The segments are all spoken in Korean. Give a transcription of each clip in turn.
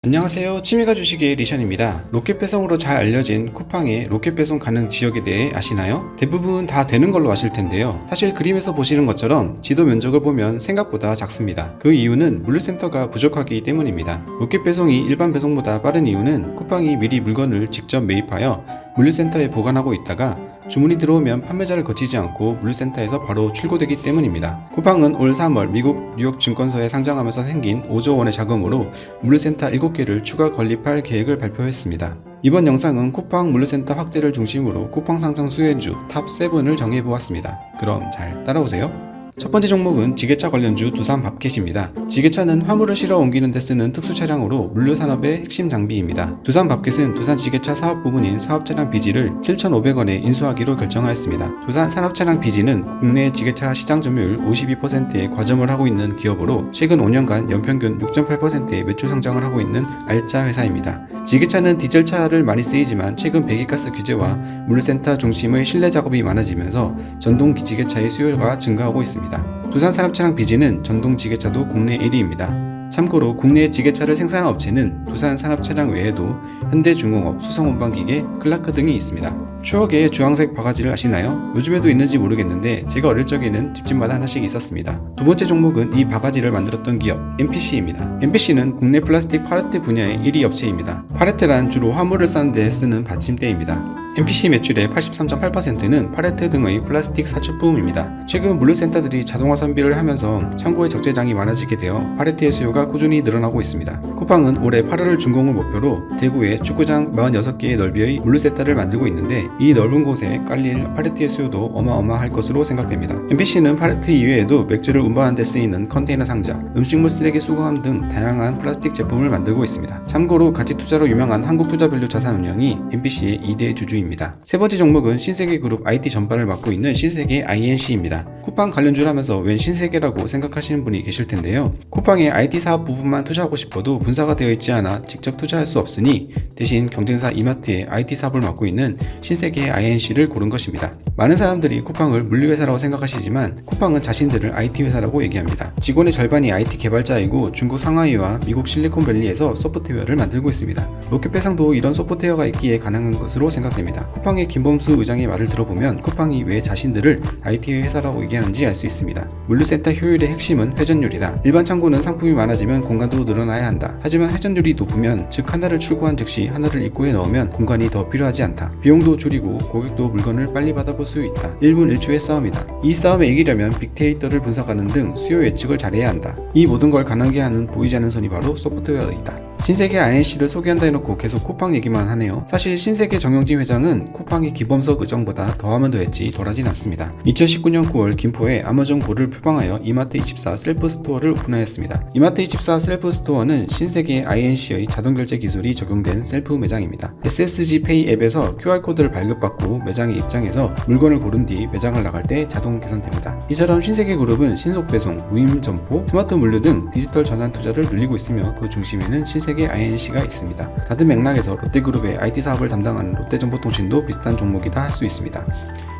안녕하세요. 취미가 주식의 리션입니다. 로켓 배송으로 잘 알려진 쿠팡의 로켓 배송 가능 지역에 대해 아시나요? 대부분 다 되는 걸로 아실 텐데요. 사실 그림에서 보시는 것처럼 지도 면적을 보면 생각보다 작습니다. 그 이유는 물류센터가 부족하기 때문입니다. 로켓 배송이 일반 배송보다 빠른 이유는 쿠팡이 미리 물건을 직접 매입하여 물류센터에 보관하고 있다가 주문이 들어오면 판매자를 거치지 않고 물류센터에서 바로 출고되기 때문입니다. 쿠팡은 올 3월 미국 뉴욕 증권서에 상장하면서 생긴 5조 원의 자금으로 물류센터 7개를 추가 건립할 계획을 발표했습니다. 이번 영상은 쿠팡 물류센터 확대를 중심으로 쿠팡 상장 수혜주 탑 7을 정해보았습니다. 그럼 잘 따라오세요. 첫 번째 종목은 지게차 관련주 두산밥켓입니다. 지게차는 화물을 실어 옮기는 데 쓰는 특수 차량으로 물류산업의 핵심 장비입니다. 두산밥켓은 두산 지게차 사업 부문인 사업차량 비지를 7,500원에 인수하기로 결정하였습니다. 두산 산업차량 비지는 국내 지게차 시장 점유율 52%에 과점을 하고 있는 기업으로 최근 5년간 연평균 6.8%의 매출 성장을 하고 있는 알짜 회사입니다. 지게차는 디젤차를 많이 쓰이지만 최근 배기가스 규제와 물류센터 중심의 실내 작업이 많아지면서 전동 지게차의 수요가 증가하고 있습니다. 두산 산업차량 비지는 전동 지게차도 국내 1위입니다. 참고로 국내 지게차를 생산한 업체는 두산 산업차량 외에도 현대중공업, 수성운반기계, 클라크 등이 있습니다. 추억의 주황색 바가지를 아시나요? 요즘에도 있는지 모르겠는데 제가 어릴 적에는 집집마다 하나씩 있었습니다. 두 번째 종목은 이 바가지를 만들었던 기업 MPC입니다. MPC는 국내 플라스틱 팔레트 분야의 1위 업체입니다. 팔레트란 주로 화물을 싸는 데 쓰는 받침대입니다. MPC 매출의 83.8%는 팔레트 등의 플라스틱 사축부품입니다. 최근 물류센터들이 자동화 선비를 하면서 창고에 적재량이 많아지게 되어 팔레트의 수요가 꾸준히 늘어나고 있습니다. 쿠팡은 올해 8월을 준공을 목표로 대구에 축구장 46개의 넓이의 물류센터를 만들고 있는데 이 넓은 곳에 깔릴 팔레트의 수요도 어마어마할 것으로 생각됩니다. MPC는 팔레트 이외에도 맥주를 운반하는 데 쓰이는 컨테이너 상자, 음식물 쓰레기 수거함 등 다양한 플라스틱 제품을 만들고 있습니다. 참고로 가치 투자로 유명한 한국투자밸류 자산운용이 MPC의 2대 주주입니다. 세 번째 종목은 신세계그룹 IT 전반을 맡고 있는 신세계 INC입니다. 쿠팡 관련주라면서 웬 신세계라고 생각하시는 분이 계실 텐데요. 쿠팡의 IT 사업 부분만 투자하고 싶어도 분사가 되어 있지 않아 직접 투자할 수 없으니 대신 경쟁사 이마트의 IT 사업을 맡고 있는 신세계 INC를 고른 것입니다. 많은 사람들이 쿠팡을 물류회사라고 생각하시지만 쿠팡은 자신들을 IT 회사라고 얘기합니다. 직원의 절반이 IT 개발자이고 중국 상하이와 미국 실리콘밸리에서 소프트웨어를 만들고 있습니다. 로켓 배송도 이런 소프트웨어가 있기에 가능한 것으로 생각됩니다. 쿠팡의 김범수 의장의 말을 들어보면 쿠팡이 왜 자신들을 IT 회사라고 얘기하는지 알 수 있습니다. 물류센터 효율의 핵심은 회전율이다. 일반 창고는 상품이 많아지면 공간도 늘어나야 한다. 하지만 회전율이 높으면 즉 하나를 출고한 즉시 하나를 입고해 넣으면 공간이 더 필요하지 않다. 비용도 줄이고 고객도 물건을 빨리 받아볼 수 있다. 1분 1초의 싸움이다. 이 싸움에 이기려면 빅데이터를 분석하는 등 수요 예측을 잘해야 한다. 이 모든 걸 가능하게 하는 보이지 않는 손이 바로 소프트웨어이다. 신세계 INC를 소개한다 해놓고 계속 쿠팡 얘기만 하네요. 사실 신세계 정영진 회장은 쿠팡의 기범석 의장보다 더하면 더했지 덜하진 않습니다. 2019년 9월 김포에 아마존 고를 표방하여 이마트24 셀프 스토어를 오픈하였습니다. 이마트24 셀프 스토어는 신세계 INC의 자동결제 기술이 적용된 셀프 매장입니다. SSG 페이 앱에서 QR코드를 발급받고 매장에 입장해서 물건을 고른 뒤 매장을 나갈 때 자동 계산됩니다. 이처럼 신세계그룹은 신속배송, 무임점포, 스마트 물류 등 디지털 전환 투자를 늘리고 있으며 그 중심에는 신세계 INC가 있습니다. 같은 맥락에서 롯데그룹의 IT 사업을 담당하는 롯데정보통신도 비슷한 종목이다 할 수 있습니다.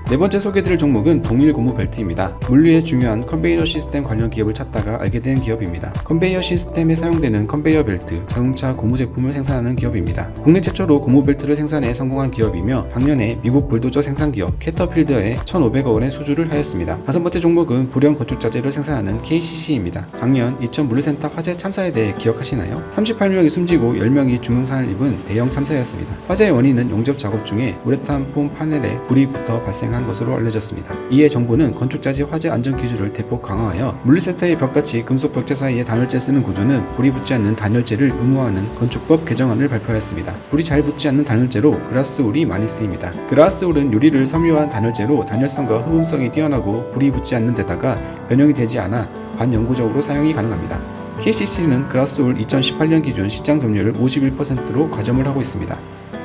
네 번째 소개드릴 종목은 동일고무벨트입니다. 물류에 중요한 컨베이어 시스템 관련 기업을 찾다가 알게 된 기업입니다. 컨베이어 시스템에 사용되는 컨베이어 벨트, 자동차 고무 제품을 생산하는 기업입니다. 국내 최초로 고무벨트를 생산해 성공한 기업이며 작년에 미국 불도저 생산 기업 캐터필더에 1,500억 원의 수주를 하였습니다. 다섯 번째 종목은 불연 건축자재를 생산하는 KCC입니다. 작년 이천 물류센터 화재 참사에 대해 기억하시나요? 38명이 숨지고 10명이 중상을 입은 대형 참사였습니다. 화재의 원인은 용접 작업 중에 우레탄 폼 파넬에 불이 붙어 발생한 것으로 알려졌습니다. 이에 정부는 건축자재 화재 안전 기술을 대폭 강화하여 물류센터의 벽같이 금속 벽체 사이에 단열재 쓰는 구조는 불이 붙지 않는 단열재를 의무화하는 건축법 개정안을 발표하였습니다. 불이 잘 붙지 않는 단열재로 그라스울이 많이 쓰입니다. 그라스울은 유리를 섬유한 단열재로 단열성과 흡음성이 뛰어나고 불이 붙지 않는 데다가 변형이 되지 않아 반영구적으로 사용이 가능합니다. KCC는 그라스울 2018년 기준 시장 점유율 51%로 과점을 하고 있습니다.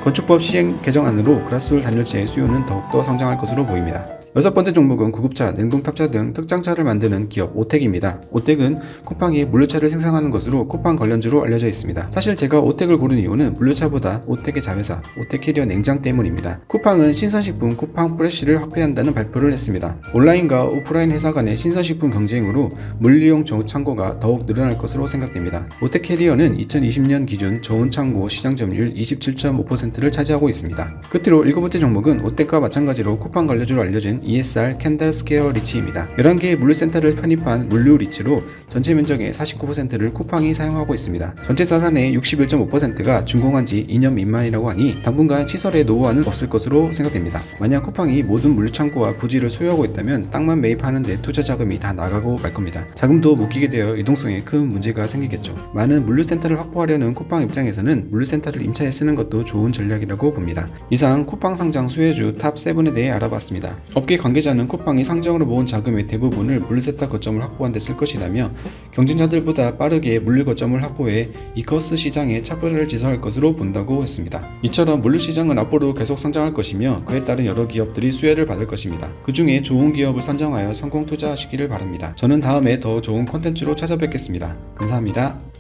건축법 시행 개정안으로 그라스울 단열재의 수요는 더욱더 성장할 것으로 보입니다. 여섯 번째 종목은 구급차, 냉동탑차 등 특장차를 만드는 기업 오텍입니다. 오텍은 쿠팡이 물류차를 생산하는 것으로 쿠팡 관련주로 알려져 있습니다. 사실 제가 오텍을 고른 이유는 물류차보다 오텍의 자회사, 오텍캐리어 냉장 때문입니다. 쿠팡은 신선식품 쿠팡 프레쉬를 확대한다는 발표를 했습니다. 온라인과 오프라인 회사 간의 신선식품 경쟁으로 물류용 저온창고가 더욱 늘어날 것으로 생각됩니다. 오텍캐리어는 2020년 기준 저온창고 시장 점유율 27.5%를 차지하고 있습니다. 끝으로 일곱 번째 종목은 오텍과 마찬가지로 쿠팡 관련주로 알려진 ESR 캔들 스퀘어 리치입니다. 11개의 물류센터를 편입한 물류 리치로 전체 면적의 49%를 쿠팡이 사용하고 있습니다. 전체 자산의 61.5%가 준공한 지 2년 미만이라고 하니 당분간 시설의 노후화는 없을 것으로 생각됩니다. 만약 쿠팡이 모든 물류창고와 부지를 소유하고 있다면 땅만 매입하는데 투자 자금이 다 나가고 말 겁니다. 자금도 묶이게 되어 유동성에 큰 문제가 생기겠죠. 많은 물류센터를 확보하려는 쿠팡 입장에서는 물류센터를 임차해 쓰는 것도 좋은 전략이라고 봅니다. 이상 쿠팡 상장 수혜주 탑 7에 대해 알아봤습니다. 업계 관계자는 쿠팡이 상장으로 모은 자금의 대부분을 물류센터 거점을 확보한 데 쓸 것이라며 경쟁자들보다 빠르게 물류 거점을 확보해 이커스 시장에 차별화를 지속할 것으로 본다고 했습니다. 이처럼 물류 시장은 앞으로 계속 성장할 것이며 그에 따른 여러 기업들이 수혜를 받을 것입니다. 그 중에 좋은 기업을 선정하여 성공 투자하시기를 바랍니다. 저는 다음에 더 좋은 콘텐츠로 찾아뵙겠습니다. 감사합니다.